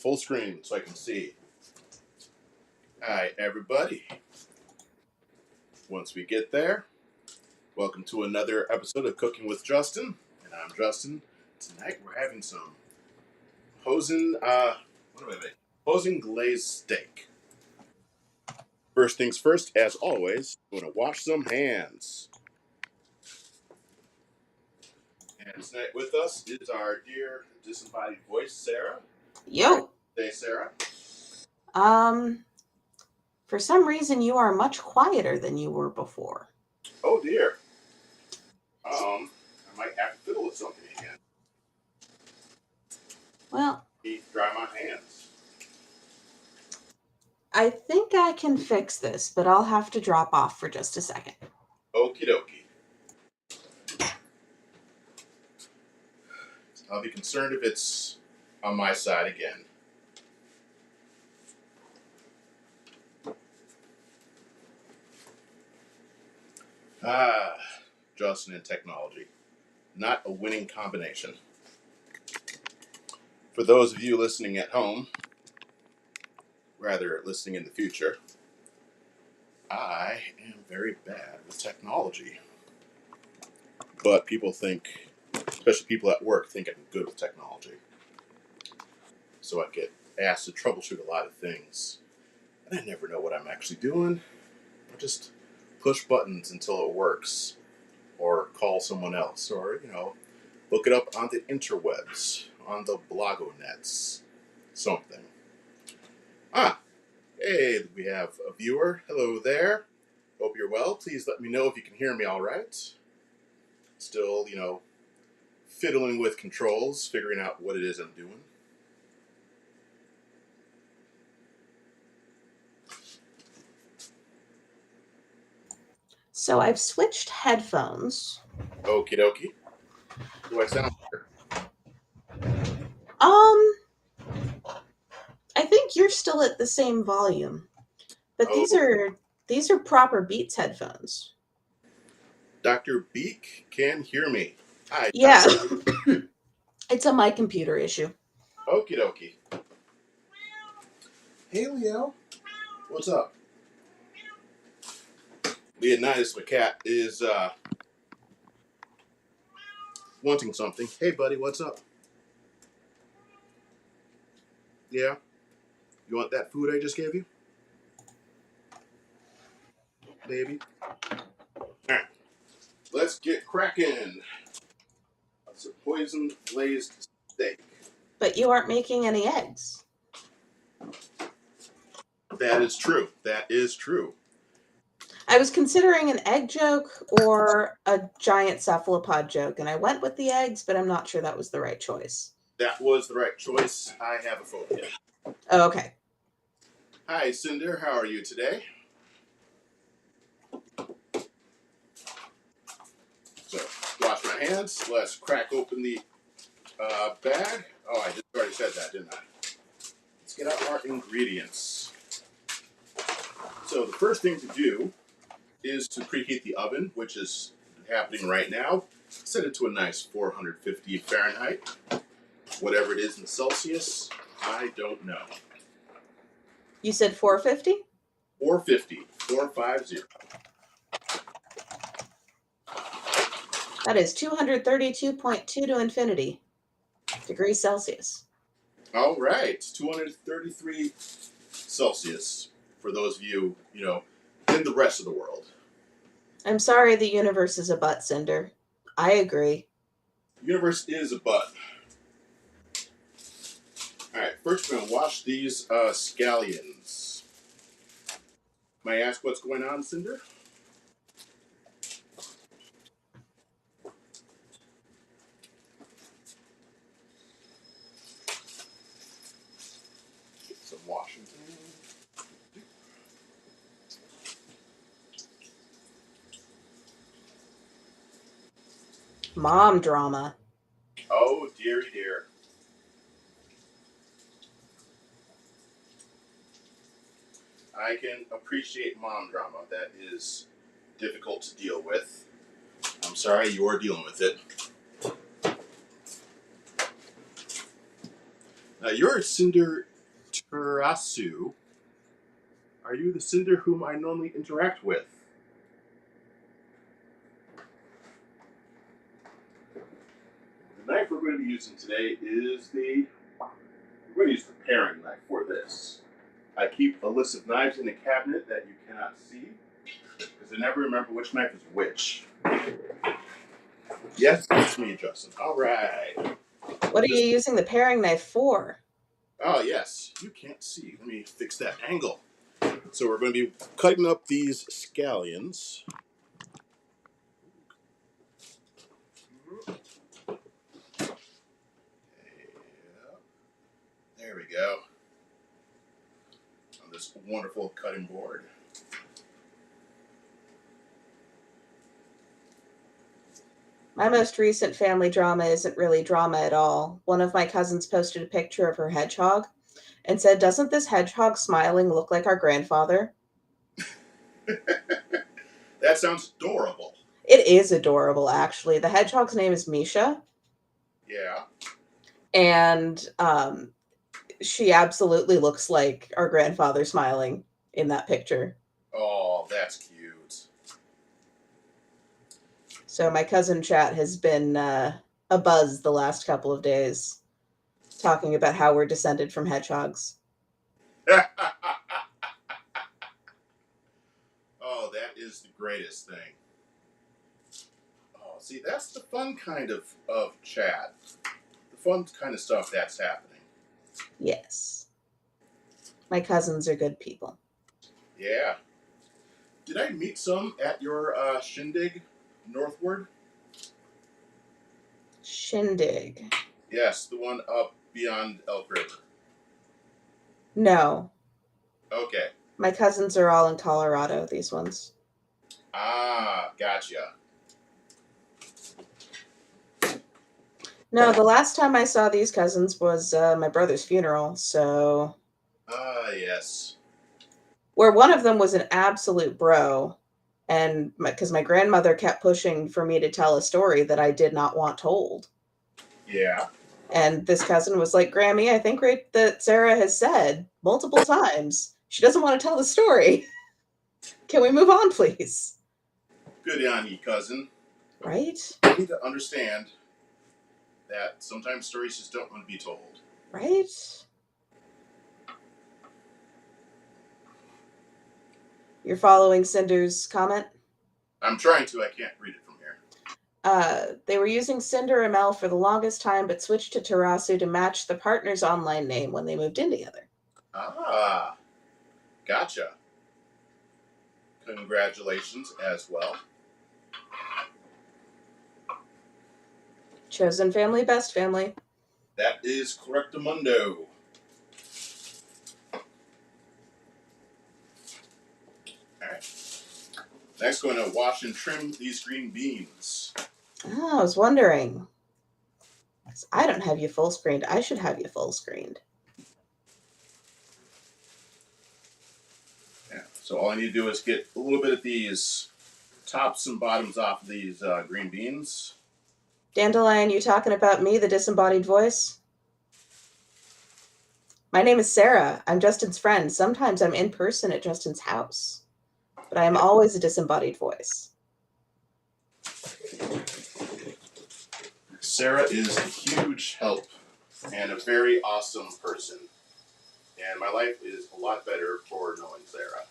full screen so I can see. Hi, everybody. Once we get there, welcome to another episode of Cooking with Justin. And I'm Justin. Tonight we're having some hoisin glazed steak. First things first, as always, we're going to wash some hands. And tonight with us is our dear disembodied voice, Sarah. Yo. Hey, Sarah. For some reason you are much quieter than you were before. Oh dear. I might have to fiddle with something again. Well, Dry my hands. I think I can fix this, but I'll have to drop off for just a second. Okie dokie. I'll be concerned if it's on my side again. Justin and technology. Not a winning combination. For those of you listening at home, rather listening in the future, I am very bad with technology. But people think, especially people at work, think I'm good with technology. So I get asked to troubleshoot a lot of things. And I never know what I'm actually doing. I just push buttons until it works. Or call someone else. Or, look it up on the interwebs, on the blogonets. Something. Hey, we have a viewer. Hello there. Hope you're well. Please let me know if you can hear me all right. Still, fiddling with controls, figuring out what it is I'm doing. So I've switched headphones. Okie dokie. Do I sound better? I think you're still at the same volume. But Oh. these are proper Beats headphones. Dr. Beak can hear me. Hi. Yeah. It's a my computer issue. Okie dokie. Hey, Leo. What's up? Leonidas, my cat, is wanting something. Hey, buddy, what's up? Yeah? You want that food I just gave you? Baby? Alright. Let's get cracking. That's a poison glazed steak. But you aren't making any eggs. That is true. That is true. I was considering an egg joke or a giant cephalopod joke, and I went with the eggs, but I'm not sure that was the right choice. That was the right choice. I have a phobia. Oh, okay. Hi, Cinder. How are you today? So, wash my hands. Let's crack open the bag. Oh, I just already said that, didn't I? Let's get out our ingredients. So the first thing to do is to preheat the oven, which is happening right now. Set it to a nice 450 Fahrenheit. Whatever it is in Celsius, I don't know. You said 450? 450. 450. That is 232.2 to infinity degrees Celsius. All right. 233 Celsius for those of you, in the rest of the world. I'm sorry the universe is a butt, Cinder. I agree. The universe is a butt. All right. First, we're going to wash these scallions. May I ask what's going on, Cinder? Get some Washington. Mom drama. Oh, dearie dear. I can appreciate mom drama. That is difficult to deal with. I'm sorry you're dealing with it. Now, you're Cinder Tarasu, are you the Cinder whom I normally interact with? The knife we're going to be using today is we're going to use the paring knife for this. I keep a list of knives in a cabinet that you cannot see because I never remember which knife is which. Yes, it's me, Justin. All right. What are you using the paring knife for? Oh, yes. You can't see. Let me fix that angle. So we're going to be cutting up these scallions. There we go. On this wonderful cutting board. My most recent family drama isn't really drama at all. One of my cousins posted a picture of her hedgehog and said, "Doesn't this hedgehog smiling look like our grandfather?" That sounds adorable. It is adorable, actually. The hedgehog's name is Misha. Yeah. And she absolutely looks like our grandfather smiling in that picture. Oh, that's cute. So my cousin chat has been a buzz the last couple of days, talking about how we're descended from hedgehogs. Oh, that is the greatest thing. Oh, see, that's the fun kind of chat. The fun kind of stuff that's happening. Yes. My cousins are good people. Yeah. Did I meet some at your shindig northward? Shindig. Yes, the one up beyond Elk River. No. Okay. My cousins are all in Colorado, these ones. Ah, gotcha. No, the last time I saw these cousins was my brother's funeral, so... Ah, yes. Where one of them was an absolute bro, and because my grandmother kept pushing for me to tell a story that I did not want told. Yeah. And this cousin was like, "Grammy, I think right that Sarah has said multiple times she doesn't want to tell the story. Can we move on, please?" Good on you, cousin. Right? You need to understand that sometimes stories just don't want to be told. Right? You're following Cinder's comment? I'm trying to. I can't read it from here. They were using Cinder ML for the longest time, but switched to Tarasu to match the partner's online name when they moved in together. Ah, gotcha. Congratulations as well. Chosen family, best family. That is correctamundo. Alright. Next, going to wash and trim these green beans. Oh, I was wondering. I don't have you full screened. I should have you full screened. Yeah, so all I need to do is get a little bit of these tops and bottoms off of these green beans. Dandelion, you talking about me, the disembodied voice? My name is Sarah. I'm Justin's friend. Sometimes I'm in person at Justin's house, but I am always a disembodied voice. Sarah is a huge help and a very awesome person. And my life is a lot better for knowing Sarah.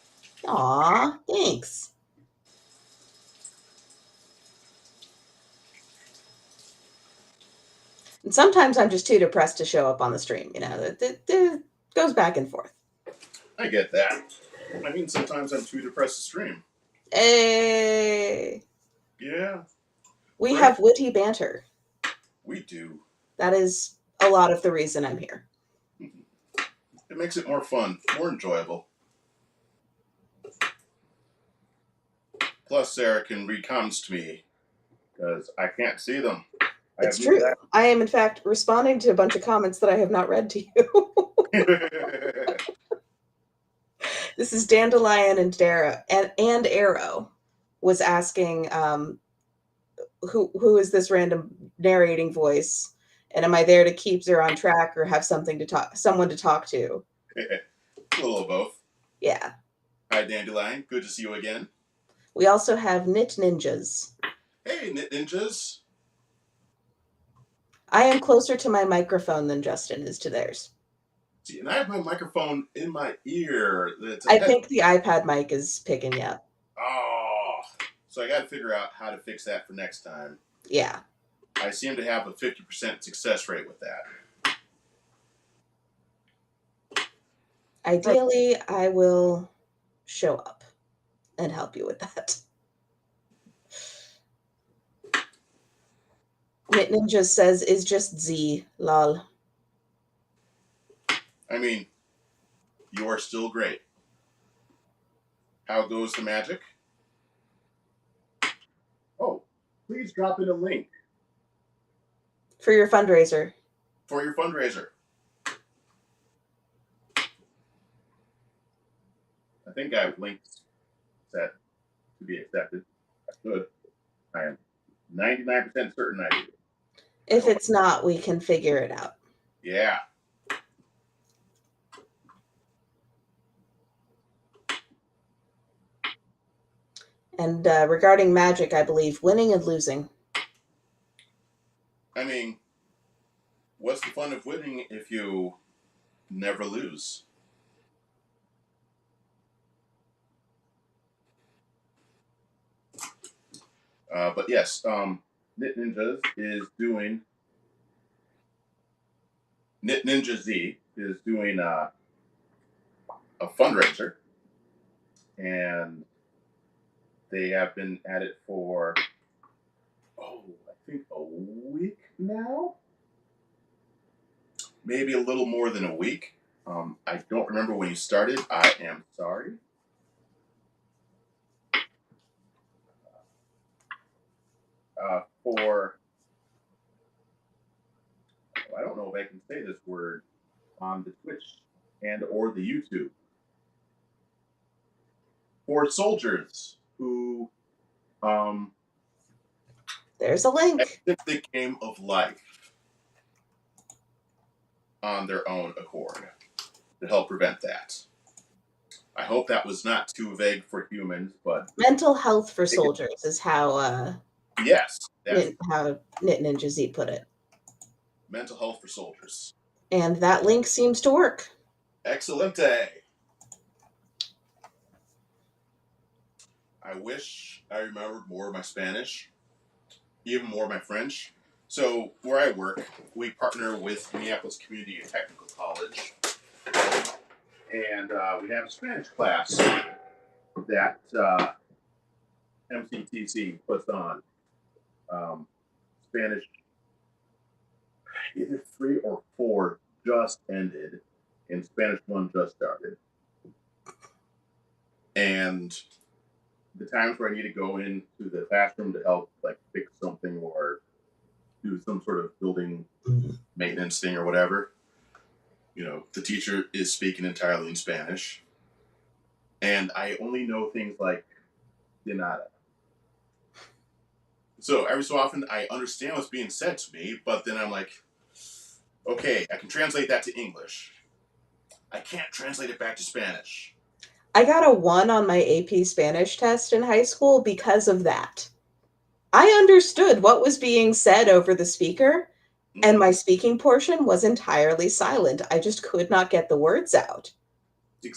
Aw, thanks. And sometimes I'm just too depressed to show up on the stream. You know, it goes back and forth. I get that. I mean, sometimes I'm too depressed to stream. Hey. Yeah. We have witty banter. We do. That is a lot of the reason I'm here. It makes it more fun, more enjoyable. Plus, Sarah can read comments to me because I can't see them. It's true. I am, in fact, responding to a bunch of comments that I have not read to you. This is Dandelion and Dara and Arrow was asking, who is this random narrating voice, and am I there to keep Zero on track or have someone to talk to? A little of both. Yeah. Hi, Dandelion. Good to see you again. We also have Knit Ninjas. Hey, Knit Ninjas. I am closer to my microphone than Justin is to theirs. See, and I have my microphone in my ear. I think the iPad mic is picking you up. Oh, so I got to figure out how to fix that for next time. Yeah. I seem to have a 50% success rate with that. Ideally, I will show up and help you with that. Knit Ninja says is just Z, lol. I mean, you are still great. How goes the magic? Oh, please drop in a link For your fundraiser. for your fundraiser. I think I have links set to be accepted. I should. I am 99% certain I do. If it's not, we can figure it out. Yeah. And regarding magic, I believe winning and losing. I mean, what's the fun of winning if you never lose? But yes, Knit Ninjas is doing. Knit Ninja Z is doing a fundraiser, and they have been at it for I think a week now, maybe a little more than a week. I don't remember when you started. I am sorry. For I don't know if I can say this word on the Twitch and or the YouTube. For soldiers who There's a link. exit the game of life on their own accord to help prevent that. I hope that was not too vague for humans, but Mental health for soldiers is how yes, how Knit Ninja Z put it. mental health for soldiers. And that link seems to work. Excelente. I wish I remembered more of my Spanish, even more of my French. So where I work, we partner with Minneapolis Community and Technical College, and we have a Spanish class that MCTC puts on. Spanish, either 3 or 4 just ended, and Spanish 1 just started. And the times where I need to go into the classroom to help, like fix something or do some sort of building maintenance thing or whatever, the teacher is speaking entirely in Spanish, and I only know things like de nada. So every so often I understand what's being said to me, but then I'm like, okay, I can translate that to English. I can't translate it back to Spanish. I got a 1 on my AP Spanish test in high school because of that. I understood what was being said over the speaker, and my speaking portion was entirely silent. I just could not get the words out.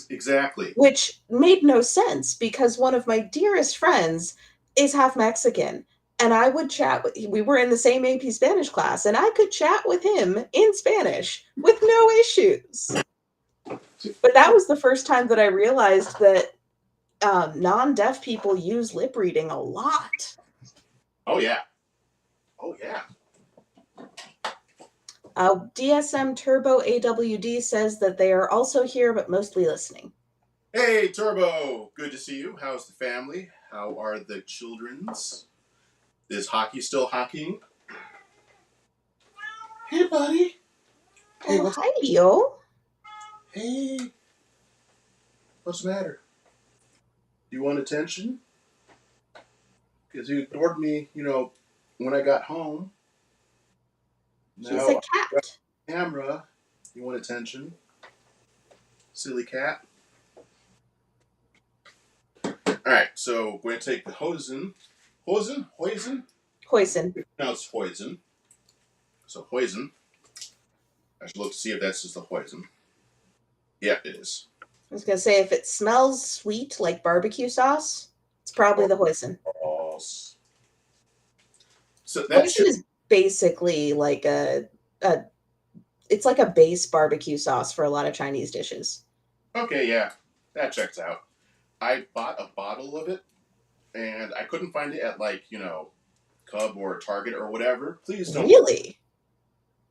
Exactly. Which made no sense because one of my dearest friends is half Mexican. And I would chat with, we were in the same AP Spanish class, and I could chat with him in Spanish with no issues. But that was the first time that I realized that non-deaf people use lip reading a lot. Oh, yeah. Oh, yeah. DSM Turbo AWD says that they are also here, but mostly listening. Hey, Turbo. Good to see you. How's the family? How are the children's? Is hockey still hockeying? Hey, buddy. Hey, Oh, hi, Leo. Hey. What's the matter? Do you want attention? Because you ignored me, when I got home. He's a cat. Camera. You want attention? Silly cat. Alright, so we're going to take the hoisin. Hoisin? Hoisin. No, it's hoisin. So hoisin. I should look to see if that's just the hoisin. Yeah, it is. I was going to say, if it smells sweet like barbecue sauce, it's probably the hoisin. So that Hoisin should... is basically like it's like a base barbecue sauce for a lot of Chinese dishes. Okay, yeah. That checks out. I bought a bottle of it, and I couldn't find it at, like, Cub or Target or whatever. Please don't. Really?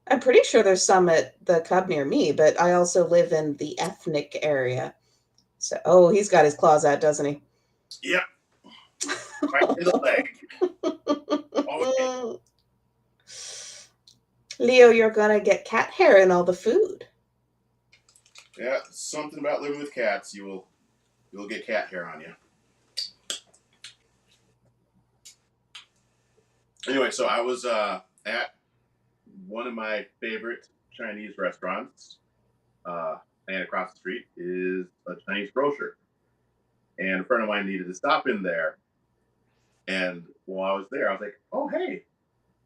I'm pretty sure there's some at the Cub near me, but I also live in the ethnic area. So, oh, he's got his claws out, doesn't he? Yep. Right in the leg. Okay. Leo, you're gonna get cat hair in all the food. Yeah, something about living with cats. You'll get cat hair on you. Anyway, so I was at one of my favorite Chinese restaurants, and across the street is a Chinese grocer. And a friend of mine needed to stop in there. And while I was there, I was like, oh, hey,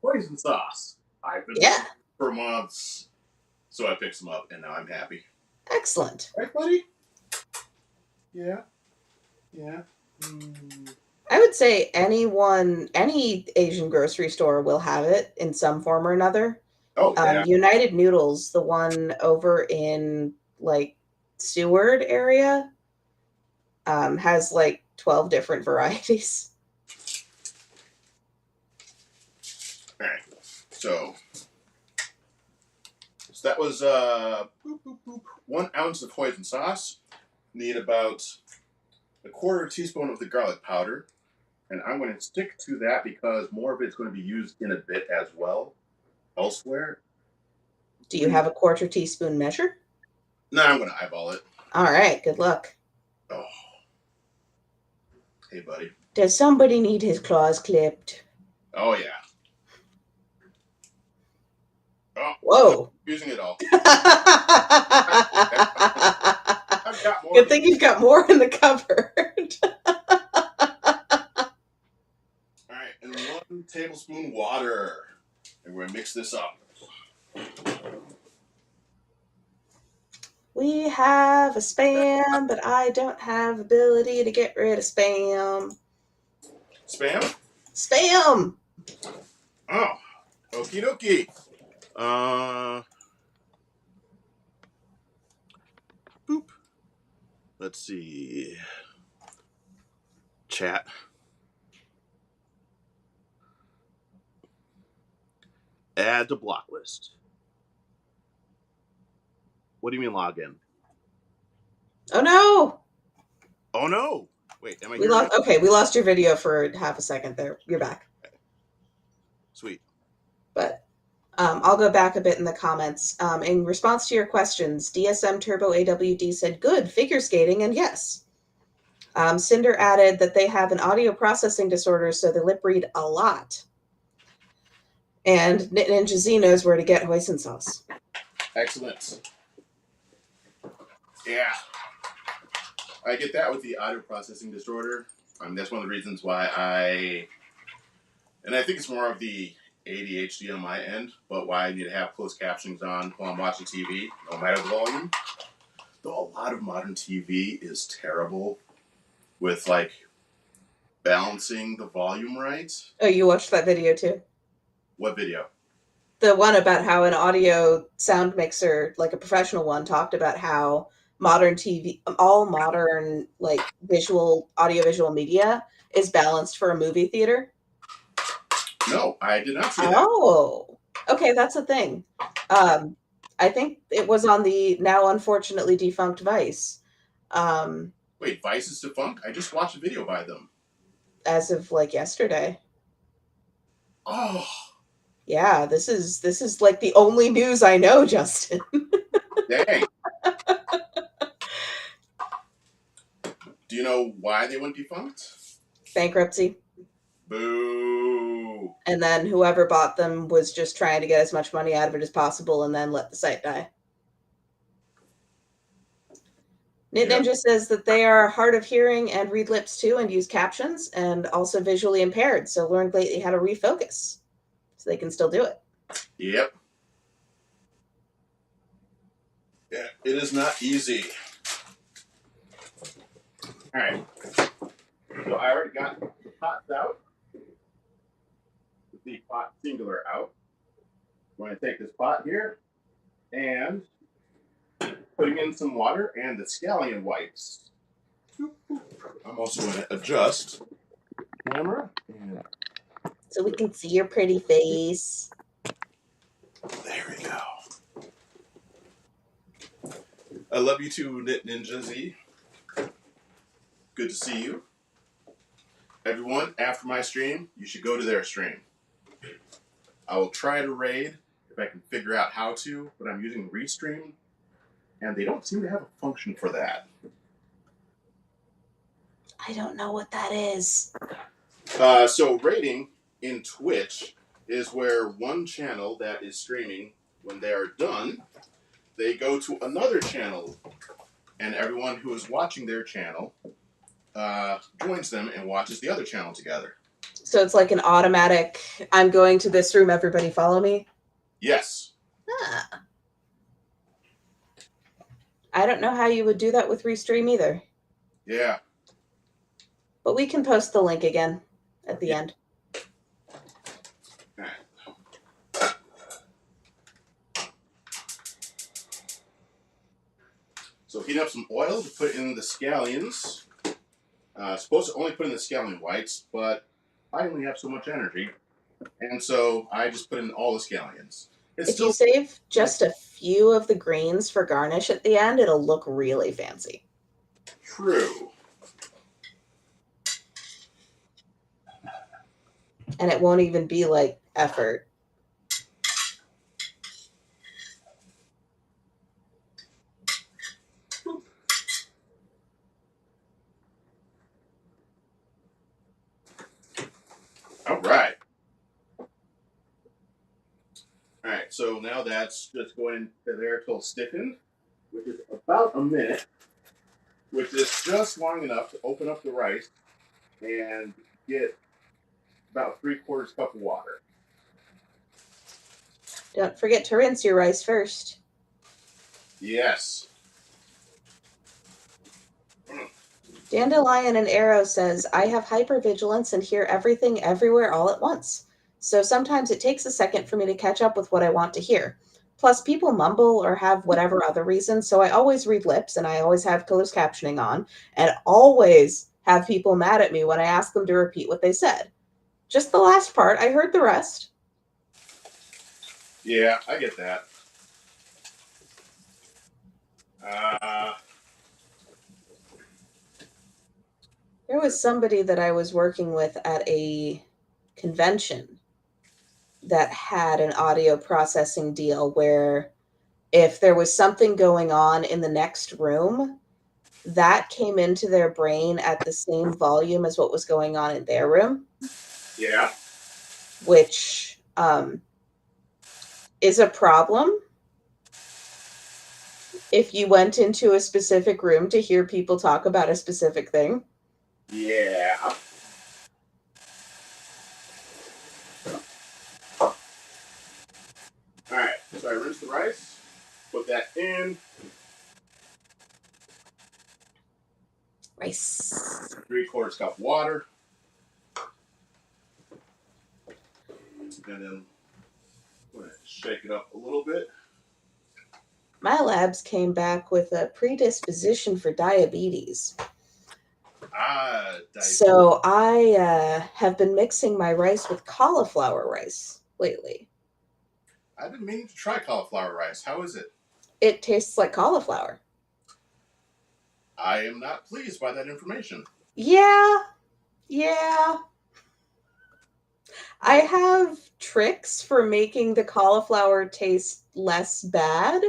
poison sauce. I've been looking for months. So I picked some up, and now I'm happy. Excellent. Right, buddy? Yeah. I would say any Asian grocery store will have it in some form or another. Oh, yeah. United Noodles, the one over in like Seward area, has like 12 different varieties. All right. So that was 1 ounce of hoisin sauce. Need about a quarter teaspoon of the garlic powder. And I'm going to stick to that because more of it's going to be used in a bit as well elsewhere. Do you have a quarter teaspoon measure? No, I'm going to eyeball it. All right, good luck. Oh. Hey, buddy. Does somebody need his claws clipped? Oh, yeah. Oh, whoa. Using it all. I've got more. Good thing you've got more in the cupboard. All right, and 1 tablespoon water. And we're going to mix this up. We have a spam, but I don't have ability to get rid of spam. Spam? Spam! Oh, okie dokie. Boop. Let's see. Chat. Add to block list. What do you mean login? Oh no! Oh no! Wait, am I? We lost. Okay, we lost your video for half a second there. You're back. Okay. Sweet. But I'll go back a bit in the comments. In response to your questions, DSM Turbo AWD said, good, figure skating, and yes. Cinder added that they have an audio processing disorder, so they lip read a lot. And Ninja Z knows where to get hoisin sauce. Excellent. Yeah. I get that with the audio processing disorder. That's one of the reasons why and I think it's more of the ADHD on my end, but why I need to have closed captions on while I'm watching TV, no matter the volume. Though a lot of modern TV is terrible with, like, balancing the volume right. Oh, you watched that video too? What video? The one about how an audio sound mixer, like a professional one, talked about how modern TV, all modern like audiovisual media is balanced for a movie theater. No, I did not see that. Oh, okay, that's a thing. I think it was on the now unfortunately defunct Vice. Wait, Vice is defunct? I just watched a video by them. As of like yesterday. Oh. Yeah, this is like the only news I know, Justin. Dang. Do you know why they went defunct? Bankruptcy. Boo. And then whoever bought them was just trying to get as much money out of it as possible and then let the site die. Knit Yep. Ninja says that they are hard of hearing and read lips too and use captions and also visually impaired, so learned lately how to refocus so they can still do it. Yep. Yeah, it is not easy. All right. So I already got the pots out. The pot singular out. I'm going to take this pot here and putting in some water and the scallion whites. I'm also going to adjust the camera. And So we can see your pretty face. there we go. I love you too, Knit Ninja Z. Good to see you. Everyone, after my stream, you should go to their stream. I will try to raid if I can figure out how to, but I'm using Restream, and they don't seem to have a function for that. I don't know what that is. So raiding in Twitch is where one channel that is streaming, when they are done, they go to another channel, and everyone who is watching their channel joins them and watches the other channel together. So it's like an automatic, I'm going to this room, everybody follow me? Yes. Ah. I don't know how you would do that with Restream either. Yeah. But we can post the link again at the end. So heat up some oil to put in the scallions. Supposed to only put in the scallion whites, but I only have so much energy. And so I just put in all the scallions. If you save just a few of the greens for garnish at the end, it'll look really fancy. True. And it won't even be like effort. All right. All right, so now that's just going into there till stiffened, which is about a minute, which is just long enough to open up the rice and get about 3/4 cup of water. Don't forget to rinse your rice first. Yes. Dandelion and Arrow says, I have hypervigilance and hear everything everywhere all at once. So sometimes it takes a second for me to catch up with what I want to hear. Plus, people mumble or have whatever other reason, so I always read lips and I always have closed captioning on, and always have people mad at me when I ask them to repeat what they said. Just the last part, I heard the rest. Yeah, I get that. There was somebody that I was working with at a convention that had an audio processing deal where if there was something going on in the next room, that came into their brain at the same volume as what was going on in their room. Yeah. Which is a problem if you went into a specific room to hear people talk about a specific thing. Yeah. All right, so I rinse the rice, put that in. Rice. 3/4 cup of water. And then I'm going to shake it up a little bit. My labs came back with a predisposition for diabetes. Diabetes. So I have been mixing my rice with cauliflower rice lately. I've been meaning to try cauliflower rice. How is it? It tastes like cauliflower. I am not pleased by that information. Yeah. I have tricks for making the cauliflower taste less bad,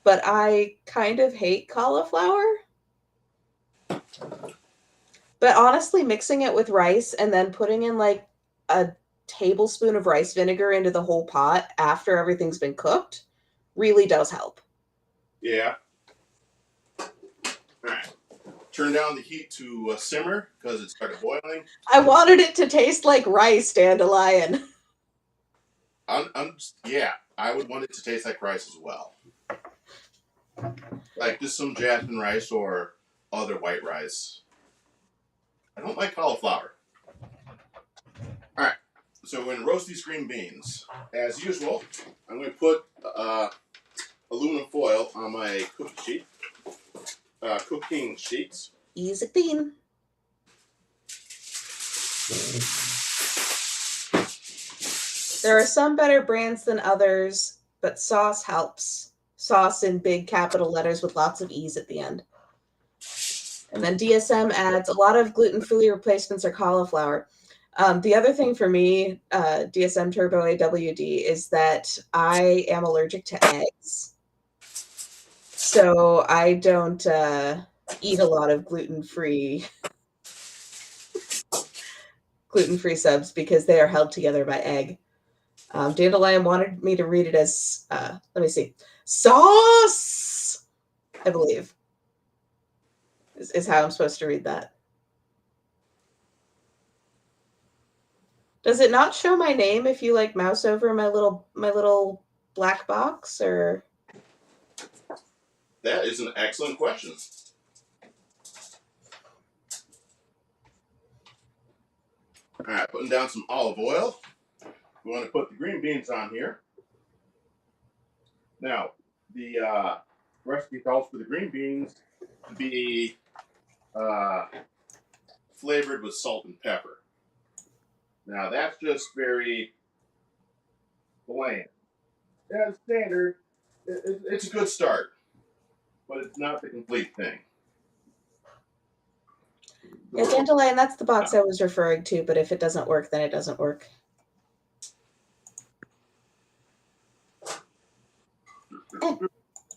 but I kind of hate cauliflower. But honestly, mixing it with rice and then putting in like a tablespoon of rice vinegar into the whole pot after everything's been cooked really does help. Yeah. turn down the heat to simmer because it started boiling. I wanted it to taste like rice, Dandelion. Yeah, I would want it to taste like rice as well. Like just some jasmine rice or other white rice. I don't like cauliflower. All right, so we're going to roast these green beans. As usual, I'm going to put aluminum foil on my cooking sheets. Easy bean. There are some better brands than others, but Sauce helps. Sauce in big capital letters with lots of E's at the end. And then DSM adds a lot of gluten-free replacements are cauliflower. The other thing for me, DSM Turbo AWD, is that I am allergic to eggs. So I don't eat a lot of gluten-free subs because they are held together by egg. Dandelion wanted me to read it as, let me see, sauce, I believe, is how I'm supposed to read that. Does it not show my name if you like mouse over my little black box, or? That is an excellent question. All right, putting down some olive oil. We want to put the green beans on here. Now, the recipe calls for the green beans to be flavored with salt and pepper. Now, that's just very bland. As standard, it's a good start, but it's not the complete thing. Yeah, Dandelion, that's the box I was referring to, but if it doesn't work, then it doesn't work.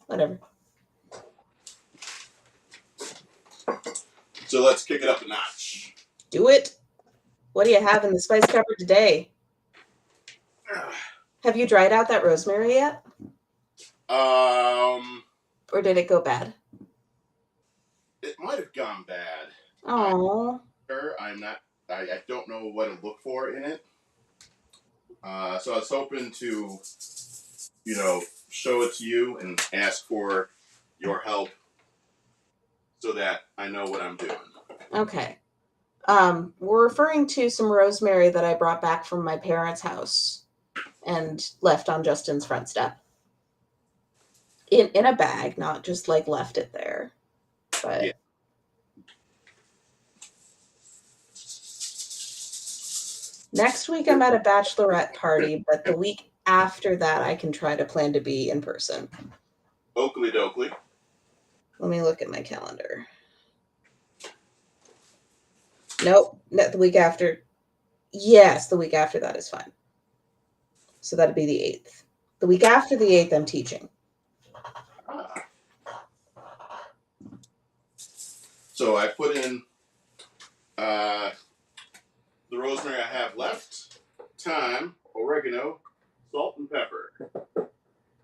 Whatever. So let's kick it up a notch. Do it. What do you have in the spice cupboard today? Have you dried out that rosemary yet? Or did it go bad? It might have gone bad. Oh. I'm not. I don't know what to look for in it. So I was hoping to, show it to you and ask for your help so that I know what I'm doing. Okay. We're referring to some rosemary that I brought back from my parents' house and left on Justin's front step. In a bag, not just like left it there. But yeah. Next week I'm at a bachelorette party, but the week after that I can try to plan to be in person. Oakley dokley. Let me look at my calendar. Nope, not the week after. Yes, the week after that is fine. So that'd be the 8th. The week after the 8th, I'm teaching. So I put in the rosemary I have left, thyme, oregano, salt, and pepper.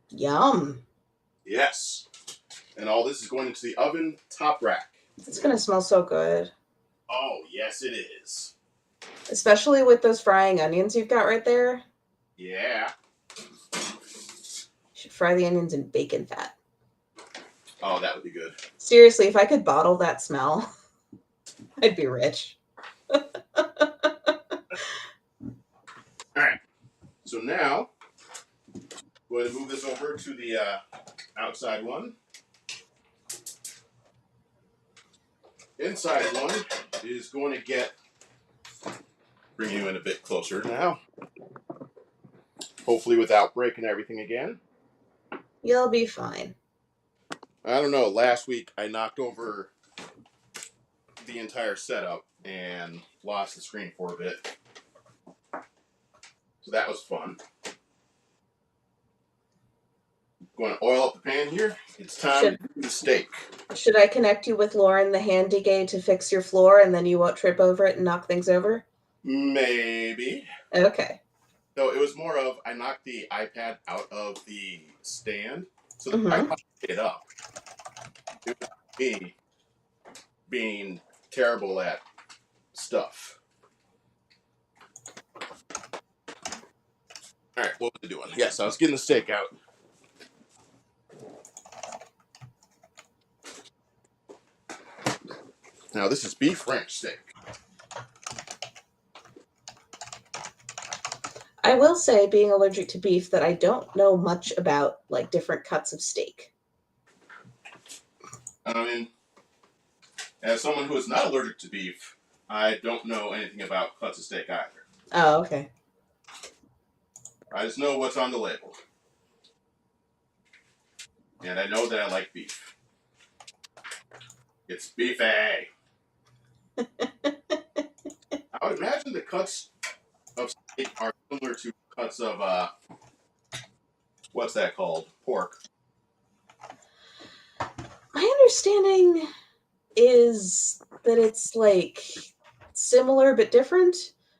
Yum. Yes. And all this is going into the oven top rack. It's going to smell so good. Oh, yes, it is. Especially with those frying onions you've got right there. Yeah. You should fry the onions in bacon fat. Oh, that would be good. Seriously, if I could bottle that smell, I'd be rich. All right. So now, I'm going to move this over to the outside one. Inside one is going to get, bring you in a bit closer now. Hopefully without breaking everything again. You'll be fine. I don't know. Last week I knocked over the entire setup and lost the screen for a bit. So that was fun. Going to oil up the pan here. It's time to do the steak. Should I connect you with Lauren, the handy gay, to fix your floor and then you won't trip over it and knock things over? Maybe. Okay. No, it was more of I knocked the iPad out of the stand, so I picked it up. It was me being terrible at stuff. All right, what was I doing? Yes, I was getting the steak out. Now this is beef ranch steak. I will say, being allergic to beef, that I don't know much about like different cuts of steak. I mean, as someone who is not allergic to beef, I don't know anything about cuts of steak either. Oh, okay. I just know what's on the label. And I know that I like beef. It's beefy. I would imagine the cuts of steak are similar to cuts of, what's that called? Pork. My understanding is that it's like similar but different.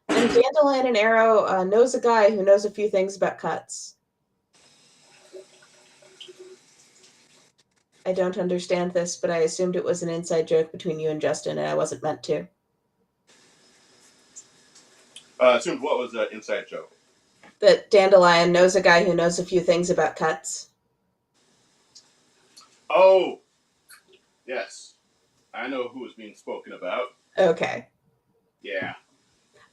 And Dandelion and Arrow knows a guy who knows a few things about cuts. I don't understand this, but I assumed it was an inside joke between you and Justin, and I wasn't meant to. Assumed what was the inside joke? That Dandelion knows a guy who knows a few things about cuts. Oh, yes. I know who is being spoken about. Okay. Yeah.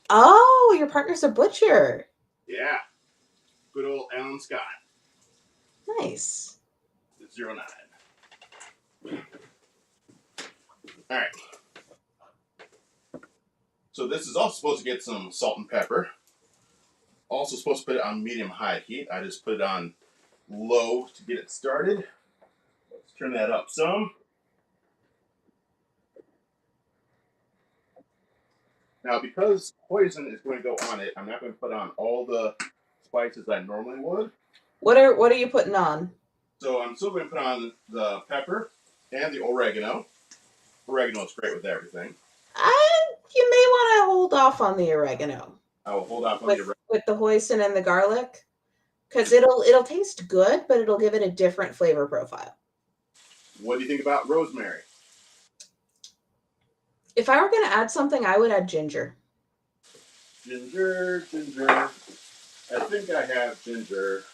Oh, your partner's a butcher. Yeah. Good old Alan Scott. Nice. 09. All right. So this is also supposed to get some salt and pepper. Also supposed to put it on medium-high heat. I just put it on low to get it started. Let's turn that up some. Now, because poison is going to go on it, I'm not going to put on all the spices I normally would. What are you putting on? So I'm still going to put on the pepper and the oregano. Oregano is great with everything. You may want to hold off on the oregano. I will hold off on the oregano. With the hoisin and the garlic, because it'll taste good, but it'll give it a different flavor profile. What do you think about rosemary? If I were going to add something, I would add ginger. Ginger. I think I have ginger.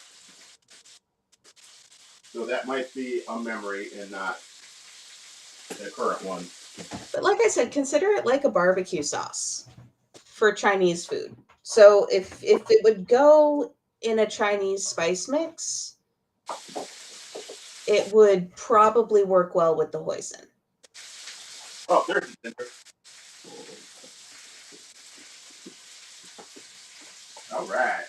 So that might be a memory and not the current one. But like I said, consider it like a barbecue sauce for Chinese food. So if it would go in a Chinese spice mix, it would probably work well with the hoisin. Oh, there's ginger. All right.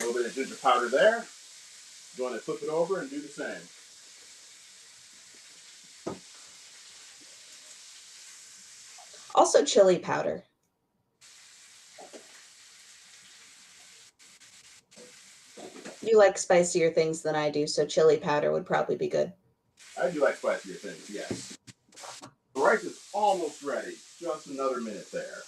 A little bit of ginger powder there. You want to flip it over and do the same. Also chili powder. You like spicier things than I do, so chili powder would probably be good. I do like spicier things, yes. The rice is almost ready. Just another minute there.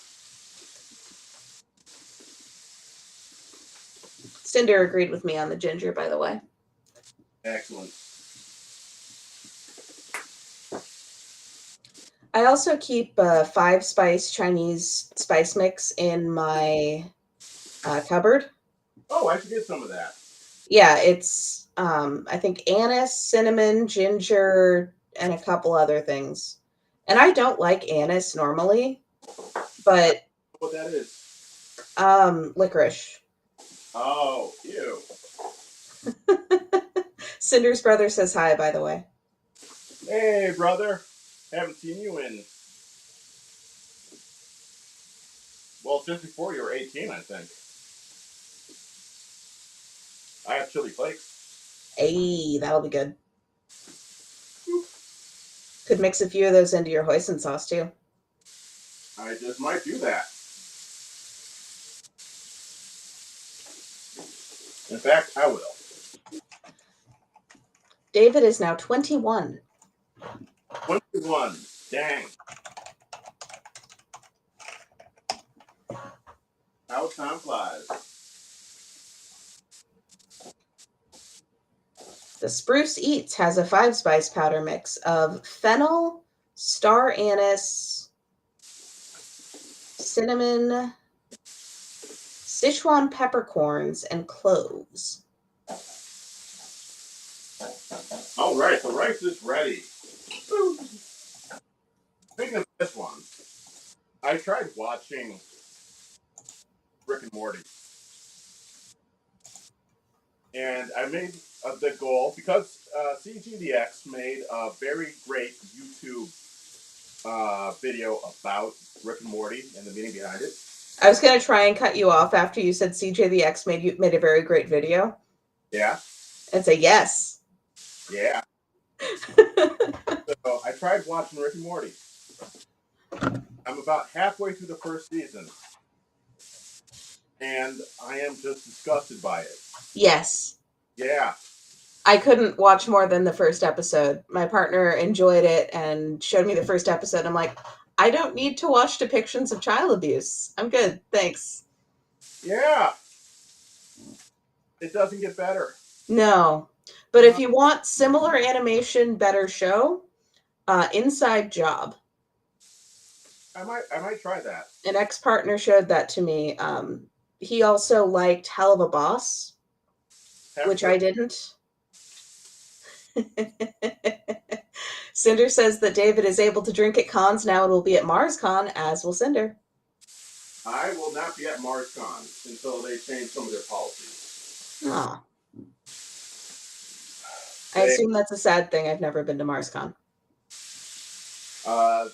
Cinder agreed with me on the ginger, by the way. Excellent. I also keep a 5-spice Chinese spice mix in my cupboard. Oh, I should get some of that. Yeah, it's I think anise, cinnamon, ginger, and a couple other things. And I don't like anise normally, but What that is? licorice. Oh, ew. Cinder's brother says hi, by the way. Hey, brother. Haven't seen you in, well, since before you were 18, I think. I have chili flakes. Hey, that'll be good. Could mix a few of those into your hoisin sauce, too. I just might do that. In fact, I will. David is now 21. 21. Dang. How time flies. The Spruce Eats has a 5-spice powder mix of fennel, star anise, cinnamon, Sichuan peppercorns, and cloves. All right, the rice is ready. Woo. Speaking of this one, I tried watching Rick and Morty, and I made the goal because CGDX made a very great YouTube video about Rick and Morty and the meaning behind it. I was going to try and cut you off after you said CJ the X made a very great video. Yeah. And say yes. Yeah. So I tried watching Rick and Morty. I'm about halfway through the first season, and I am just disgusted by it. Yes. Yeah. I couldn't watch more than the first episode. My partner enjoyed it and showed me the first episode. I'm like, I don't need to watch depictions of child abuse. I'm good. Thanks. Yeah. It doesn't get better. No. But if you want similar animation, better show, Inside Job. I might try that. An ex-partner showed that to me. He also liked Hell of a Boss, which I didn't. Cinder says that David is able to drink at cons now and will be at MarsCon, as will Cinder. I will not be at MarsCon until they change some of their policies. Oh. I assume that's a sad thing. I've never been to MarsCon. I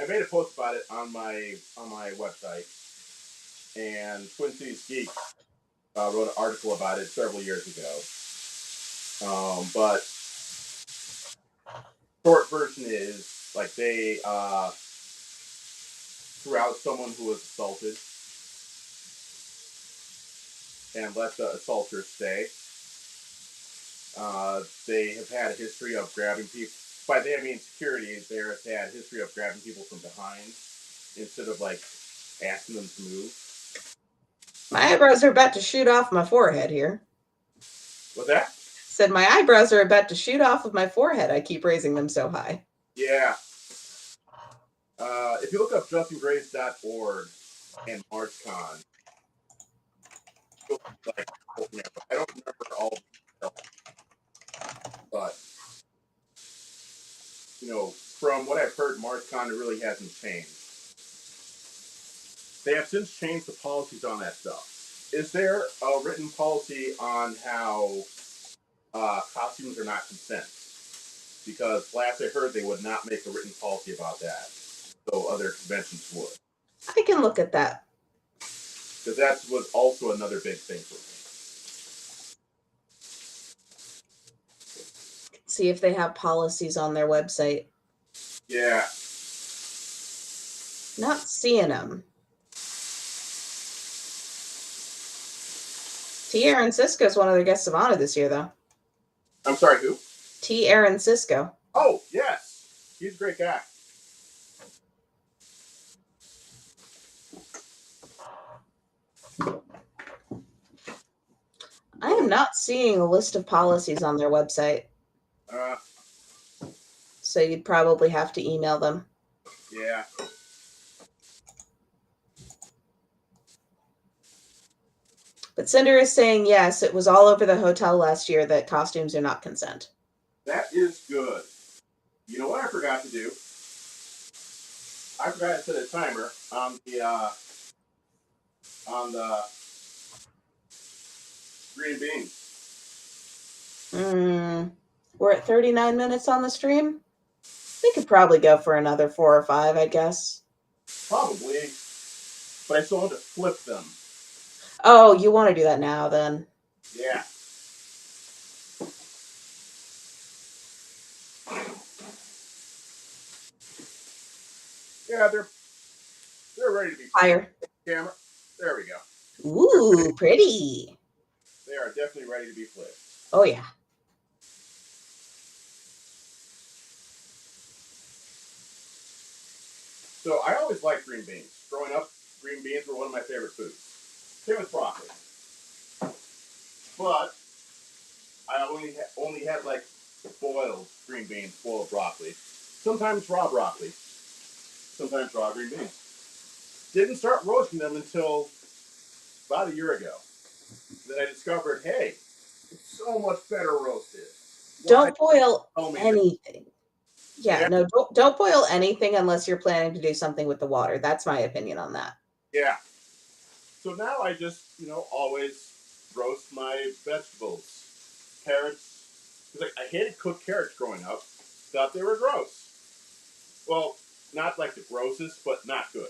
made a post about it on my website, and Twin Cities Geek wrote an article about it several years ago. But short version is like they threw out someone who was assaulted and let the assaulter stay. They have had a history of grabbing people. By they, I mean security. They have had a history of grabbing people from behind instead of like asking them to move. My eyebrows are about to shoot off my forehead here. What's that? Said my eyebrows are about to shoot off of my forehead. I keep raising them so high. Yeah. If you look up justingrace.org and MarsCon, like, I don't remember all the details, but you know, from what I've heard, MarsCon really hasn't changed. They have since changed the policies on that stuff. Is there a written policy on how costumes are not consent? Because last I heard, they would not make a written policy about that, so other conventions would. I can look at that. Because that was also another big thing for me. See if they have policies on their website. Yeah. Not seeing them. T. Aaron Cisco is one of their guests of honor this year, though. I'm sorry, who? T. Aaron Cisco. Oh, yes. He's a great guy. I am not seeing a list of policies on their website. So you'd probably have to email them. Yeah. But Cinder is saying yes, it was all over the hotel last year that costumes are not consent. That is good. You know what I forgot to do? I forgot to set a timer on the green beans. We're at 39 minutes on the stream. We could probably go for another 4 or 5, I guess. Probably. But I still want to flip them. Oh, you want to do that now, then? Yeah. Yeah, they're ready to be higher. Camera. There we go. Ooh, pretty. They are definitely ready to be flipped. Oh, yeah. So I always liked green beans. Growing up, green beans were one of my favorite foods. Same with broccoli. but I only had like boiled green beans, boiled broccoli, sometimes raw broccoli, sometimes raw green beans. Didn't start roasting them until about a year ago. Then I discovered, hey, it's so much better roasted. Why Don't boil tell me that? anything. Yeah, Yeah, no, don't boil anything unless you're planning to do something with the water. That's my opinion on that. yeah. So now I just, always roast my vegetables, carrots. Cause like I hated cooked carrots growing up. Thought they were gross. Well, not like the grossest, but not good.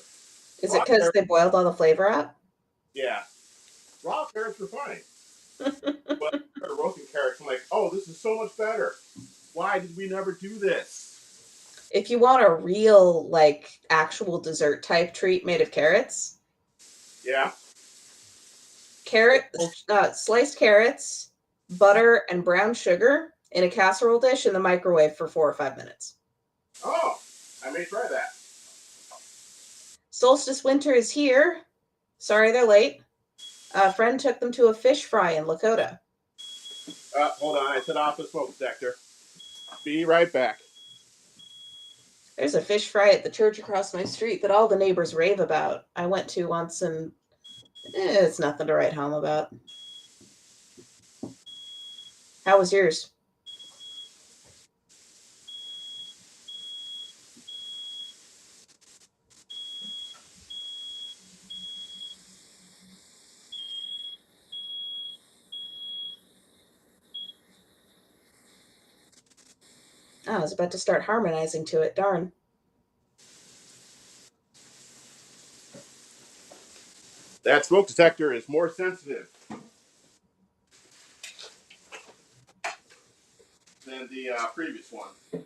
Is it Raw because carrots, they boiled all the flavor out? yeah. Raw carrots were fine, but I started roasting carrots. I'm like, oh, this is so much better. Why did we never do this? If you want a real, like, actual dessert type treat made of carrots, Yeah. sliced carrots, butter, and brown sugar in a casserole dish in the microwave for 4 or 5 minutes. Oh, I may try that. Solstice winter is here. Sorry they're late. A friend took them to a fish fry in Lakota. Hold on, I set off the smoke detector. Be right back. There's a fish fry at the church across my street that all the neighbors rave about. I went to once and it's nothing to write home about. How was yours? Oh, I was about to start harmonizing to it. Darn. That smoke detector is more sensitive than the previous one.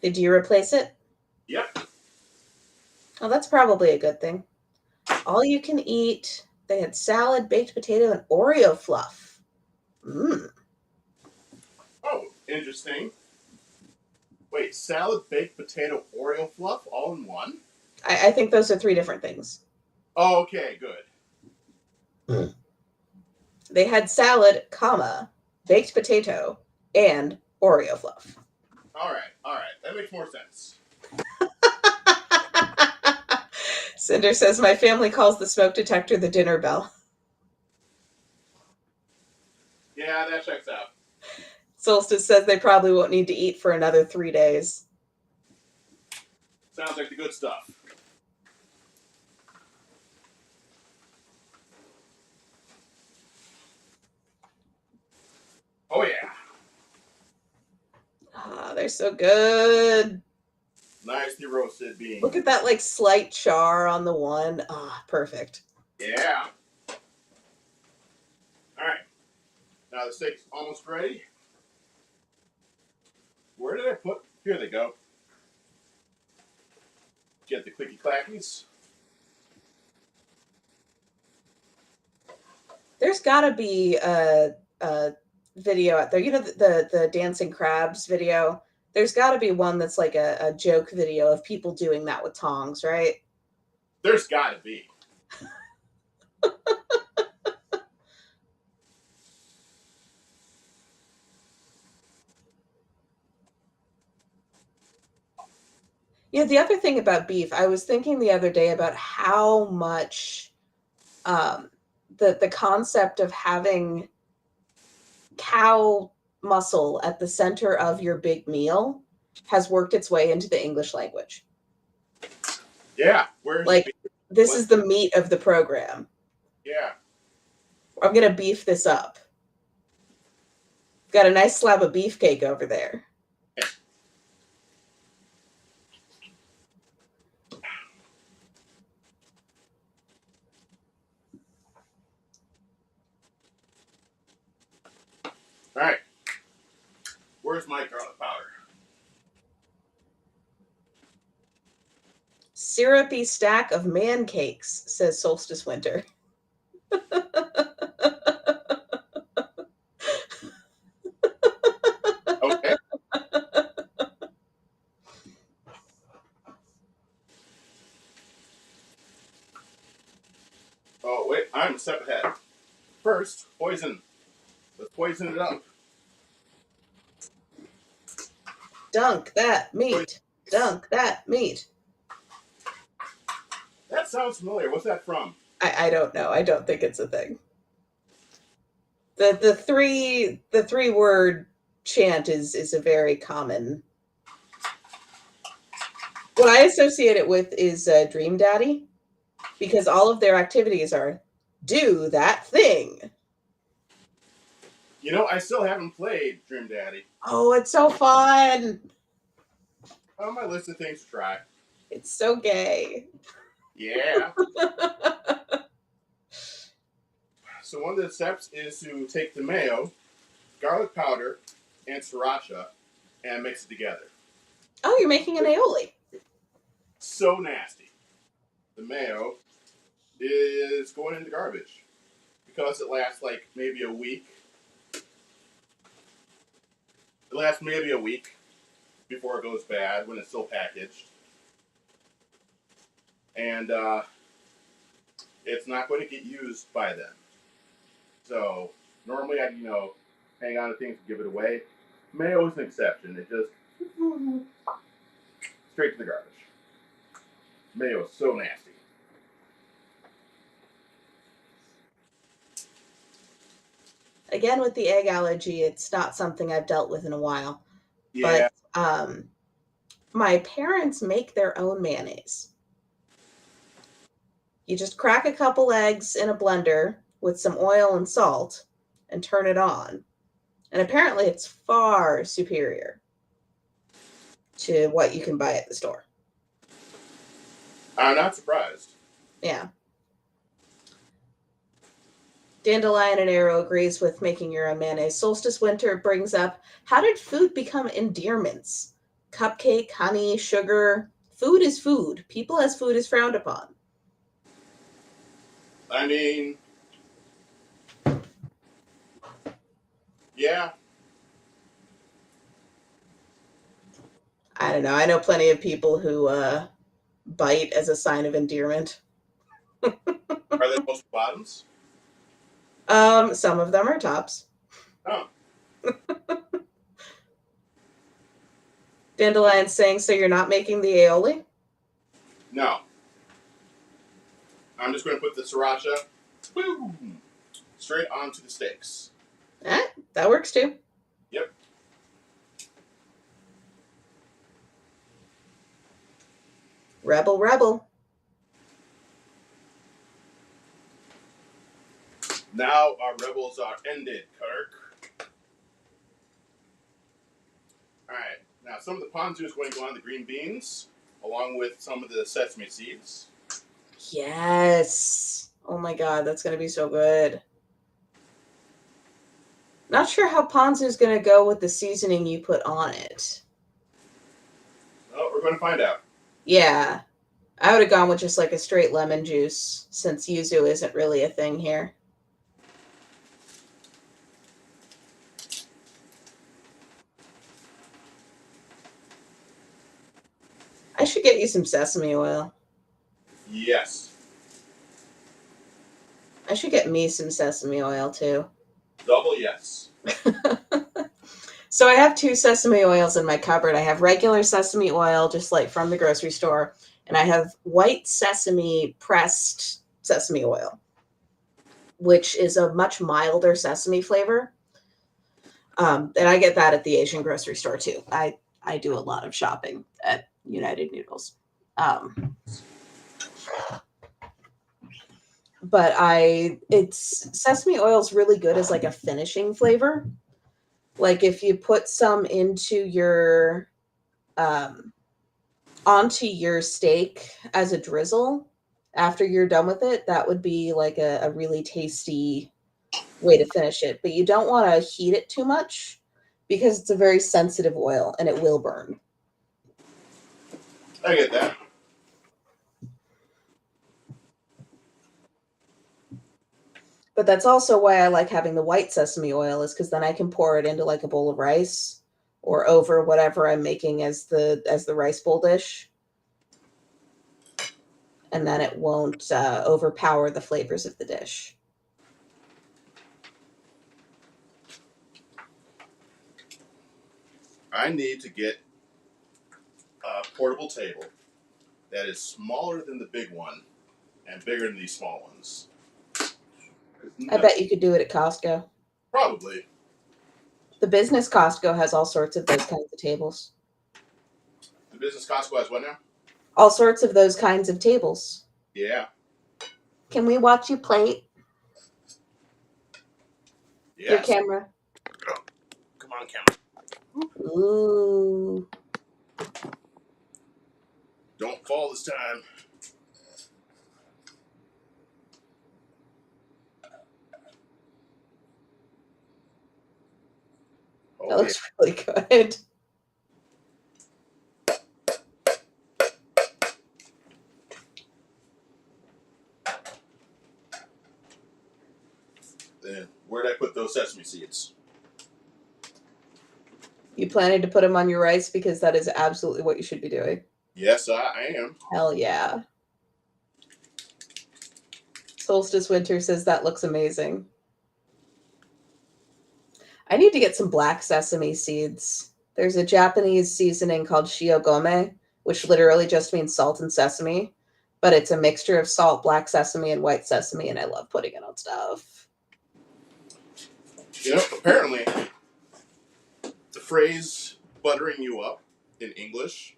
Did you replace it? Yep. Oh, that's probably a good thing. All you can eat. They had salad, baked potato, and Oreo fluff. Mmm. Oh, interesting. Wait, salad, baked potato, Oreo fluff, all in one? I think those are 3 different things. Oh, okay, good. They had salad, comma, baked potato, and Oreo fluff. All right. That makes more sense. Cinder says, my family calls the smoke detector the dinner bell. Yeah, that checks out. Solstice says they probably won't need to eat for another 3 days. Sounds like the good stuff. Oh, yeah. Ah, they're so good. Nicely roasted beans. Look at that, like, slight char on the one. Ah, perfect. Yeah. All right. Now the steak's almost ready. Where did I put? Here they go. Get the clicky clackies. There's got to be a video out there. You know, the dancing crabs video? There's got to be one that's like a joke video of people doing that with tongs, right? There's got to be. Yeah, the other thing about beef, I was thinking the other day about how much um, the concept of having cow muscle at the center of your big meal has worked its way into the English language. Yeah. Where's the Like, beef? this is the meat of the program. Yeah. I'm gonna beef this up. Got a nice slab of beefcake over there. All right. Where's my garlic powder? Syrupy stack of man cakes, says Solstice Winter. Okay. Oh, wait. I'm a step ahead. First, poison Poison it up. Dunk that meat. Dunk that meat. That sounds familiar. What's that from? I don't know. I don't think it's a thing. The three word chant is a very common. What I associate it with is Dream Daddy, because all of their activities are do that thing. You know, I still haven't played Dream Daddy. Oh, it's so fun. On my list of things to try. It's so gay. Yeah. So one of the steps is to take the mayo, garlic powder, and sriracha, and mix it together. Oh, you're making an aioli. So nasty. The mayo is going in the garbage because it lasts like maybe a week. It lasts maybe a week before it goes bad when it's still packaged. And it's not going to get used by then. So normally I'd, hang on to things and give it away. Mayo is an exception. It just straight to the garbage. Mayo is so nasty. Again, with the egg allergy, it's not something I've dealt with in a while. Yeah. But my parents make their own mayonnaise. You just crack a couple eggs in a blender with some oil and salt and turn it on. And apparently it's far superior to what you can buy at the store. I'm not surprised. Yeah. Dandelion and Arrow agrees with making your own mayonnaise. Solstice Winter brings up, how did food become endearments? Cupcake, honey, sugar. Food is food. People as food is frowned upon. I mean, yeah. I don't know. I know plenty of people who bite as a sign of endearment. Are they most bottoms? Some of them are tops. Oh. Dandelion's saying, so you're not making the aioli? No. I'm just going to put the sriracha boom, straight onto the steaks. That works too. Yep. Rebel, rebel. Now our rebels are ended, Kirk. Alright, now some of the ponzu is going to go on the green beans, along with some of the sesame seeds. Yes. Oh my god, that's going to be so good. Not sure how ponzu is going to go with the seasoning you put on it. Well, we're going to find out. Yeah. I would have gone with just like a straight lemon juice, since yuzu isn't really a thing here. I should get you some sesame oil. Yes. I should get me some sesame oil too. Double yes. So I have 2 sesame oils in my cupboard. I have regular sesame oil, just like from the grocery store, and I have white sesame pressed sesame oil, which is a much milder sesame flavor. And I get that at the Asian grocery store too. I do a lot of shopping at United Noodles. But sesame oil is really good as like a finishing flavor. Like if you put some into your onto your steak as a drizzle after you're done with it, that would be like a really tasty way to finish it. But you don't want to heat it too much because it's a very sensitive oil and it will burn. I get that. But that's also why I like having the white sesame oil, is because then I can pour it into like a bowl of rice or over whatever I'm making as the rice bowl dish. And then it won't overpower the flavors of the dish. I need to get a portable table that is smaller than the big one and bigger than these small ones. I bet you could do it at Costco. Probably. The business Costco has all sorts of those kinds of tables. The business Costco has what now? All sorts of those kinds of tables. Yeah. Can we watch you plate? Yes. Your camera. Oh, come on, camera. Ooh. Don't fall this time. Oh, That looks really good. Then where'd I put those sesame seeds? You planning to put them on your rice because that is absolutely what you should be doing. Yes, I am. Hell yeah. Solstice Winter says that looks amazing. I need to get some black sesame seeds. There's a Japanese seasoning called shiogome, which literally just means salt and sesame, but it's a mixture of salt, black sesame, and white sesame, and I love putting it on stuff. You know, apparently, the phrase buttering you up in English,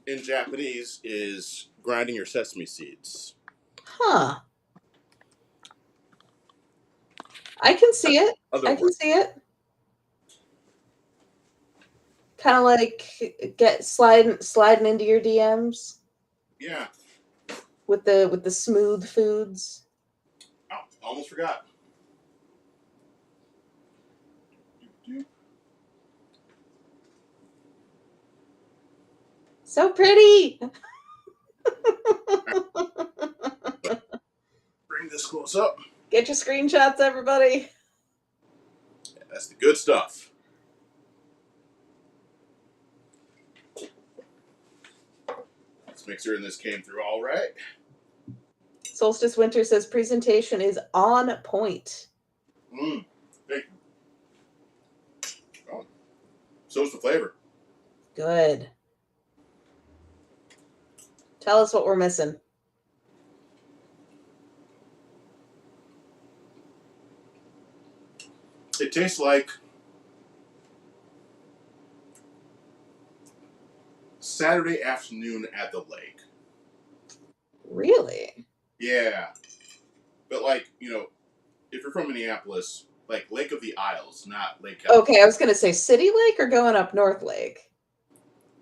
in Japanese, is grinding your sesame seeds. Huh. I can see it. Other I can words. see it. Kind of like sliding into your DMs Yeah. with the smooth foods. Oh, almost forgot. So pretty. Bring this close up. Get your screenshots, everybody. Yeah, that's the good stuff. This mixer in this came through all right. Solstice Winter says presentation is on point. Thank you. Oh, so's the flavor. Good. Tell us what we're missing. It tastes like Saturday afternoon at the lake. Really? Yeah. But like, you know, if you're from Minneapolis, like Lake of the Isles, not Lake California. Okay, I was going to say City Lake or going up North Lake?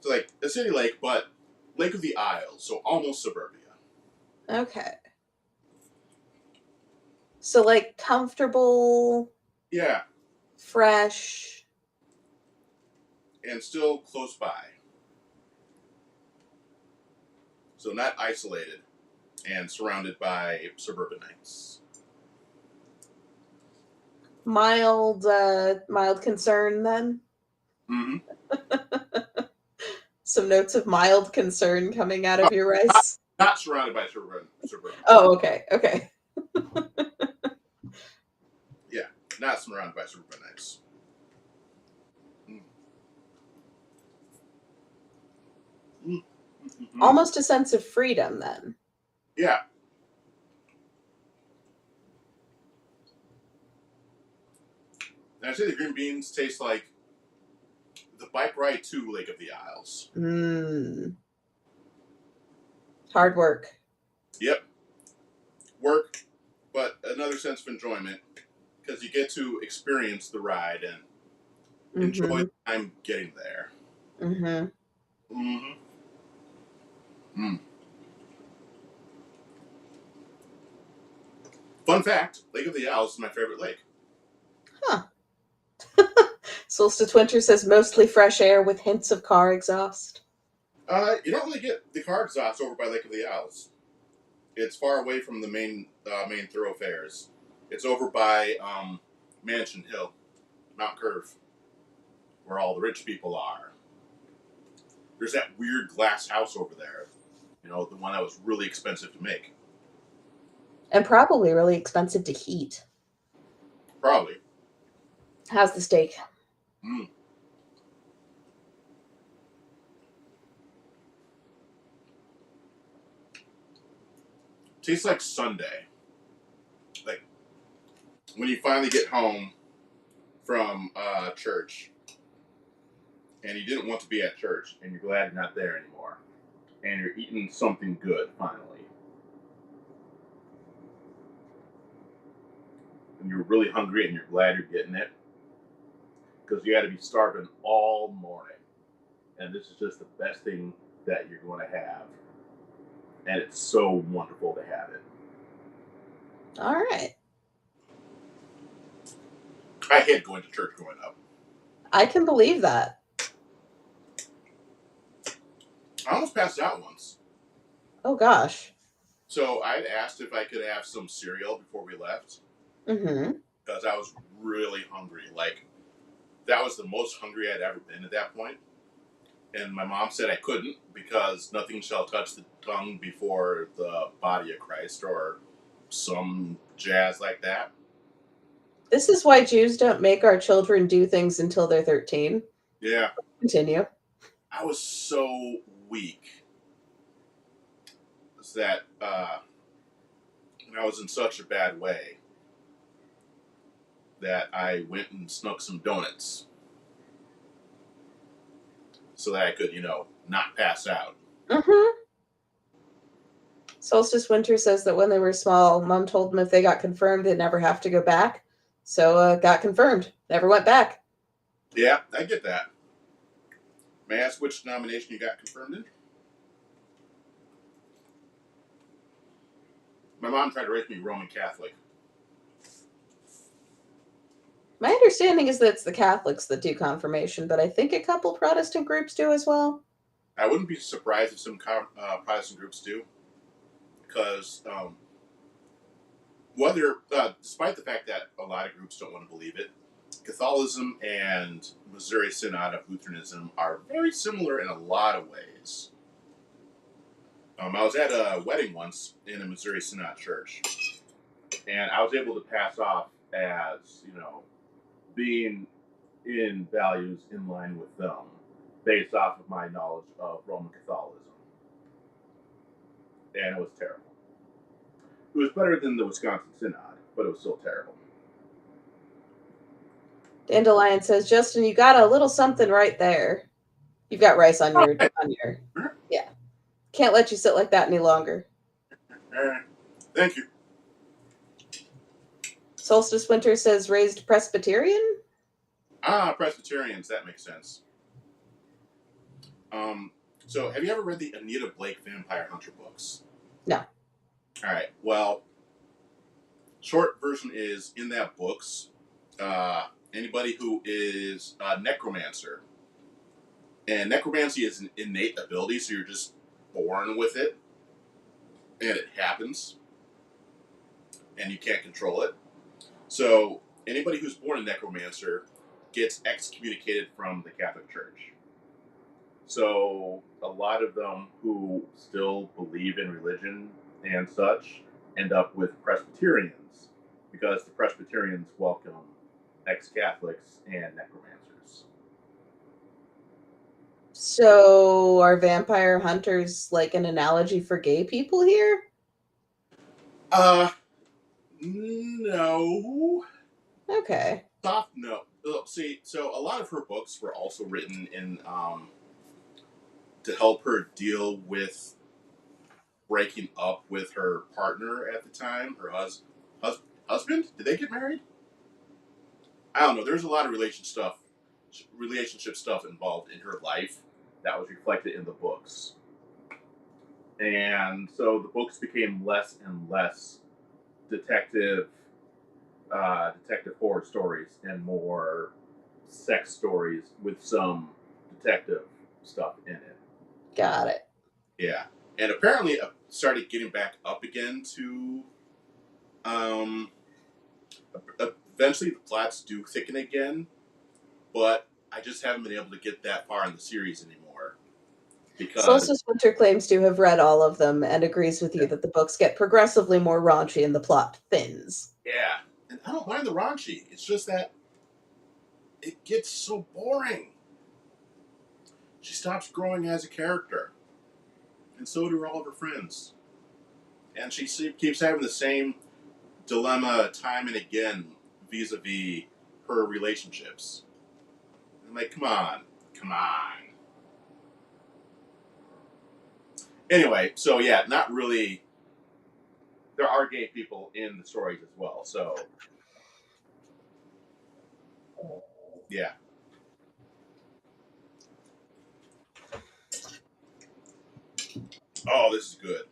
So like a city lake, but Lake of the Isles, so almost suburbia. Okay. So like comfortable. Yeah. Fresh. And still close by. So not isolated and surrounded by suburbanites. Mild concern then? Mm-hmm. Some notes of mild concern coming out of your rice? Not surrounded by suburban. Oh, okay. Okay. Yeah, not surrounded by suburbanites. Mm-hmm. Almost a sense of freedom then. Yeah. And I'd say the green beans taste like the bike ride to Lake of the Isles. Hard work. Yep. Work, but another sense of enjoyment because you get to experience the ride and enjoy the time getting there. Mm-hmm. Mm-hmm. Mm. Fun fact, Lake of the Isles is my favorite lake. Huh. Solstice Winter says mostly fresh air with hints of car exhaust. You don't really get the car exhaust over by Lake of the Isles. It's far away from the main thoroughfares. It's over by Mansion Hill, Mount Curve, where all the rich people are. There's that weird glass house over there. You know, the one that was really expensive to make. And probably really expensive to heat. Probably. How's the steak? tastes like Sunday. Like when you finally get home from church and you didn't want to be at church and you're glad you're not there anymore and you're eating something good finally. And you're really hungry and you're glad you're getting it because you had to be starving all morning. And this is just the best thing that you're going to have. And it's so wonderful to have it. All right. I hate going to church growing up. I can believe that. I almost passed out once. Oh, gosh. So I'd asked if I could have some cereal before we left. Mm-hmm. Because I was really hungry. Like, that was the most hungry I'd ever been at that point. And my mom said I couldn't because nothing shall touch the tongue before the body of Christ or some jazz like that. This is why Jews don't make our children do things until they're 13. Yeah. Continue. I was so weak that I was in such a bad way that I went and snuck some donuts so that I could, not pass out. Mm-hmm. Solstice Winter says that when they were small, Mom told them if they got confirmed, they'd never have to go back. So got confirmed. Never went back. Yeah, I get that. May I ask which denomination you got confirmed in? My mom tried to raise me Roman Catholic. My understanding is that it's the Catholics that do confirmation, but I think a couple Protestant groups do as well. I wouldn't be surprised if some Protestant groups do, because despite the fact that a lot of groups don't want to believe it, Catholicism and Missouri Synod of Lutheranism are very similar in a lot of ways. I was at a wedding once in a Missouri Synod church, and I was able to pass off as, being in values in line with them, based off of my knowledge of Roman Catholicism. And it was terrible. It was better than the Wisconsin Synod, but it was still terrible. Dandelion says, Justin, you got a little something right there. You've got rice on your yeah. Can't let you sit like that any longer. Thank you. Solstice Winter says raised Presbyterian? Presbyterians, that makes sense. So have you ever read the Anita Blake Vampire Hunter books? No. Alright, well, short version is, in that books, anybody who is a necromancer, and necromancy is an innate ability, so you're just born with it, and it happens, and you can't control it. So anybody who's born a necromancer gets excommunicated from the Catholic Church. So a lot of them who still believe in religion and such end up with Presbyterians, because the Presbyterians welcome ex-Catholics and necromancers. So are vampire hunters like an analogy for gay people here? No. Okay. Soft no. See, so a lot of her books were also written in to help her deal with breaking up with her partner at the time, her husband. Did they get married? I don't know. There's a lot of relationship stuff involved in her life that was reflected in the books, and so the books became less and less detective horror stories and more sex stories with some detective stuff in it. Got it. Yeah, and apparently it started getting back up again to. Eventually, the plots do thicken again, but I just haven't been able to get that far in the series anymore. Because Solstice Winter claims to have read all of them and agrees with you that the books get progressively more raunchy and the plot thins. Yeah, and I don't mind the raunchy. It's just that it gets so boring. She stops growing as a character, and so do all of her friends. and she keeps having the same dilemma time and again vis-a-vis her relationships. I'm like, come on, come on. Anyway, so yeah, not really. There are gay people in the stories as well, so yeah. Oh, this is good.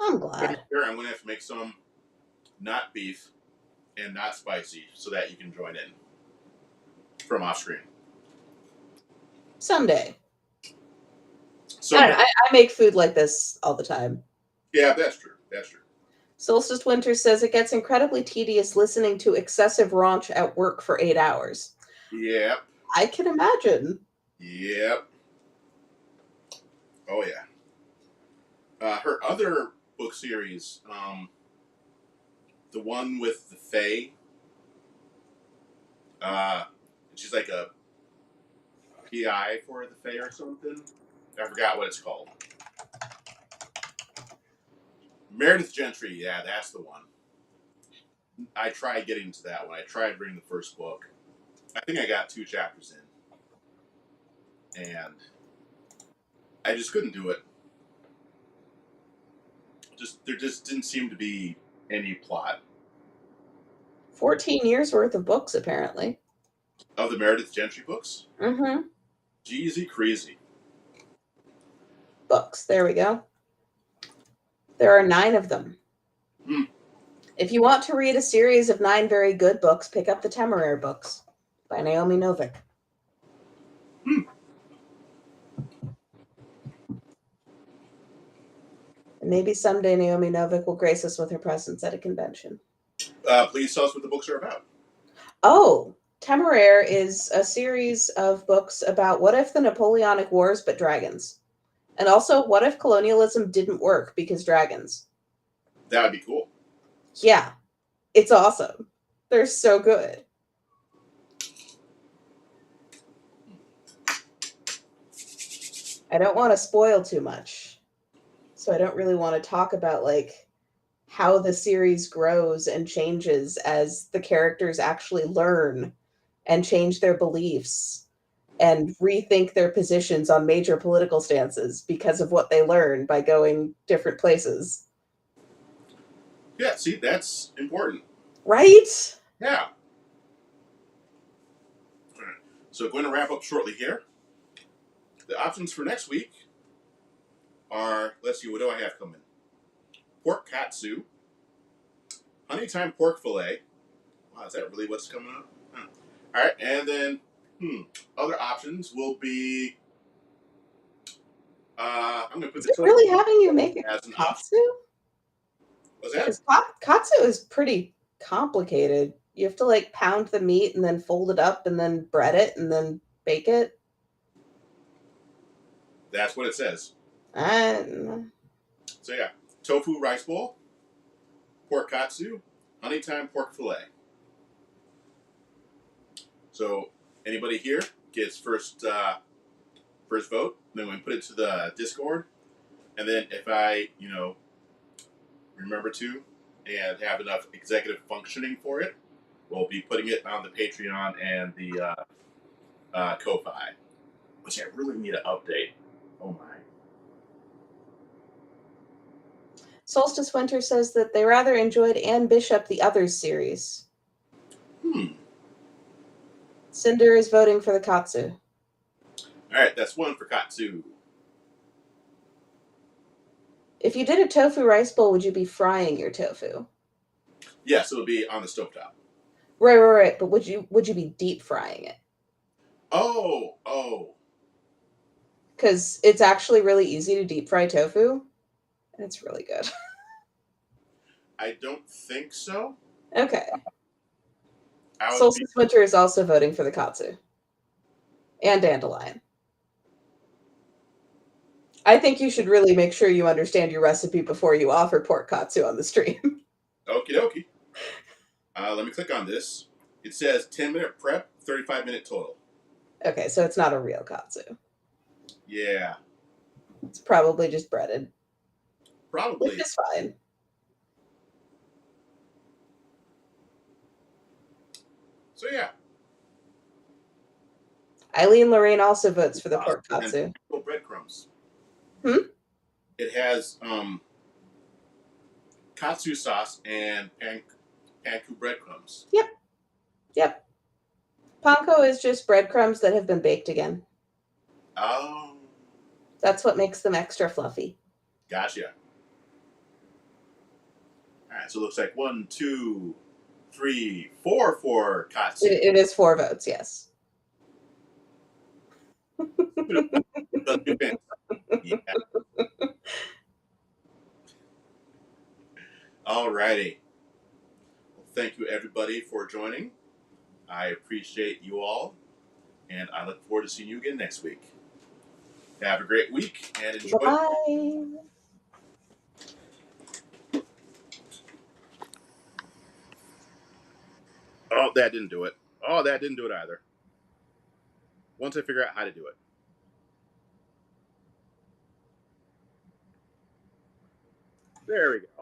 I'm Pretty glad. sure I'm gonna have to make some not beef and not spicy so that you can join in from off screen. Someday. Someday. I make food like this all the time. Yeah, that's true. That's true. Solstice Winter says it gets incredibly tedious listening to excessive raunch at work for 8 hours. Yep. I can imagine. Yep. Oh yeah. Her other book series, the one with the Fae. She's like a PI for the Fae or something. I forgot what it's called. Meredith Gentry. Yeah, that's the one. I tried getting to that one. I tried reading the first book. I think I got 2 chapters in, and I just couldn't do it. There just didn't seem to be any plot 14 years worth of books, apparently. of the Meredith Gentry books. Mm-hmm. Jeezy crazy. Books. There we go. There are 9 of them. Hmm. If you want to read a series of 9 very good books, pick up the Temeraire books by Naomi Novik. Hmm. And maybe someday Naomi Novik will grace us with her presence at a convention. Please tell us what the books are about. Oh, Temeraire is a series of books about what if the Napoleonic Wars but dragons. And also, what if colonialism didn't work because dragons? That would be cool. Yeah, it's awesome. They're so good. I don't want to spoil too much. So I don't really want to talk about like how the series grows and changes as the characters actually learn and change their beliefs and rethink their positions on major political stances because of what they learn by going different places. Yeah, see, that's important. Right? Yeah. All right. So, going to wrap up shortly here. The options for next week are, let's see, what do I have coming? Pork katsu, honey thyme pork fillet. Wow, is that really what's coming up? Huh. All right, and then other options will be. I'm going to put Is the it tofu really having you make a as an option. katsu? What's that? Because katsu is pretty complicated. You have to like pound the meat and then fold it up and then bread it and then bake it. That's what it says. And So yeah, tofu rice bowl, pork katsu, honey thyme pork fillet. So anybody here gets first vote. Then we put it to the Discord, and then if I remember to and have enough executive functioning for it, we'll be putting it on the Patreon and the Ko-Fi, which I really need to update. Oh my. Solstice Winter says that they rather enjoyed Anne Bishop the Others series. Cinder is voting for the katsu. All right, that's one for katsu. If you did a tofu rice bowl, would you be frying your tofu? Yes, it'll be on the stovetop. Right. But would you be deep frying it? Oh. Because it's actually really easy to deep fry tofu, and it's really good. I don't think so. Okay. I would be. Solstice Winter is also voting for the katsu. And dandelion. I think you should really make sure you understand your recipe before you offer pork katsu on the stream. Okie dokie. Let me click on this. It says 10-minute prep, 35-minute total. Okay, so it's not a real katsu. Yeah. It's probably just breaded. Probably. Which is fine. So yeah. Eileen Lorraine also votes for the pork katsu. And breadcrumbs. Hmm? It has katsu sauce and panko breadcrumbs. Yep. Yep. Panko is just breadcrumbs that have been baked again. Oh. That's what makes them extra fluffy. Gotcha. All right, so it looks like 1, 2, 3, 4 for katsu. It is 4 votes, yes. Yeah. All righty. Well, thank you, everybody, for joining. I appreciate you all, and I look forward to seeing you again next week. Have a great week and enjoy. Bye. Oh, that didn't do it. Oh, that didn't do it either. Once I figure out how to do it. There we go.